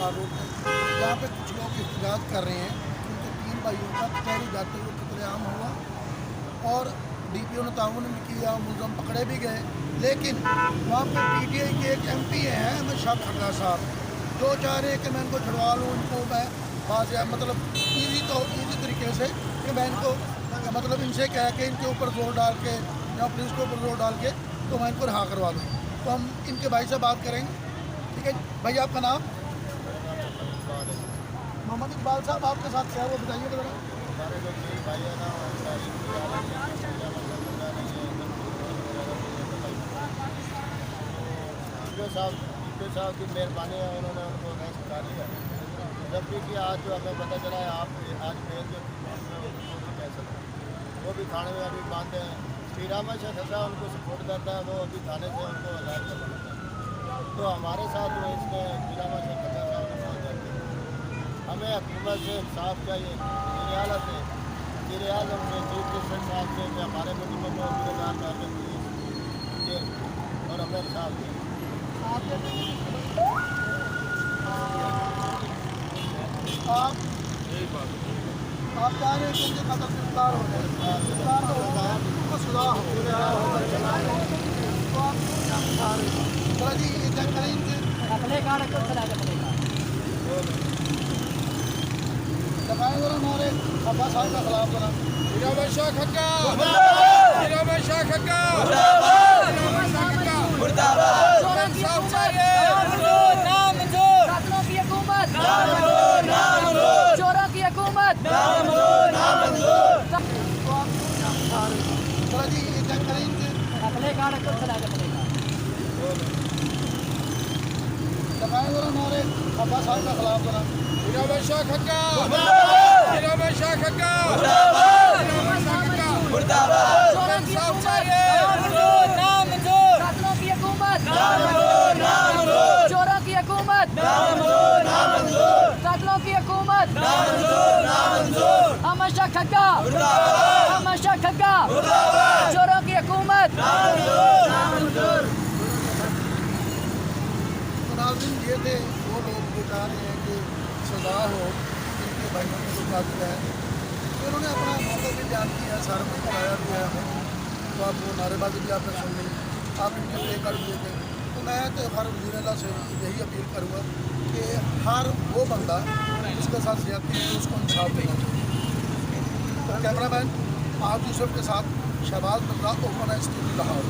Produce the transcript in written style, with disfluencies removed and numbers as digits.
खार रोड पर जहाँ पे कुछ लोग एहतजाज कर रहे हैं। उनके 3 भाइयों का कचहरी जाते हुए कत्लेआम हुआ और DPO ने ताउन भी किया, मुलजम पकड़े भी गए। लेकिन वहाँ पे PTI के एक MP हैं अहमद शाह खट्टा साहब, जो चाह रहे हैं कि मैं इनको छुड़वा लूँ, इनको मैं मतलब ईजी तरीके से कि मैं इनको मतलब इनसे कह के इनके ऊपर जोर डाल के या पुलिस के ऊपर जोर डाल के तो मैं इनको रिहा करवा दूँ। तो हम इनके भाई से बात करेंगे। ठीक है भाई, आपका नाम? मोहम्मद इकबाल साहब, आपके साथ क्या है वो बताइए ज़रा। हमारे जो 3 भाई है ना, साहब की मेहरबानी है, उन्होंने उनको अरेस्ट कर लिया। जबकि कि आज जो हमें पता चला है आप आज बेल जो कैंसिल वो भी थाने में अभी बंद हैं। श्री रामा शेख खसा उनको सपोर्ट करता है, वो अभी थाने से उनको अलाट करता है। तो हमारे साथ जो इसमें श्री रामा शेख खसा साहब ने बहुत जाते हमें हुकूमत से इंसाफ चाहिए, रियालत से चीफ जस्टिस साहब से कि हमारे मुजरिमों को गिरफ्तार करके पुलिस जेल और हमें इंसाफ दें। आप चाह रहे हैं कि उनके कदम गिरफ्तार हो जाए, गिरफ्तार तो होगा, उनको सजा हो। तो आप क्या चाह रहे हैं? चला जी इतना करें इनसे लगाए जरा नारे अब्बा साहब के खिलाफ जरा। चोरों की हुकूमत चला जी इतना करें इनसे लगाए जरा नारे अब्बा साहब के खिलाफ जरा। चोरों की हुकूमत कातलों की हुकूमत हमेशा खग्गा चोरों की हुकूमत। नाज़रीन, ये थे वो लोग जो चाह रहे हैं कि सज़ा हो इनके भाइयों को जो कातिल है। तो इन्होंने अपना मौका भी बयान किया, सारा कुछ कराया भी है हमें। तो आप वो नारेबाजी भी आपने सुन ली, आप इनके प्ले कर दिए थे। तो मैं तो हर वज़ीर आला से यही अपील करूँगा कि हर वो बंदा जिसके साथ ज़्यादती है उसको इंसाफ देना चाहिए। तो कैमरा मैन आज यूसुफ के साथ शहबाज मिर्ज़ा, ओपन स्टूडियो लाहौर।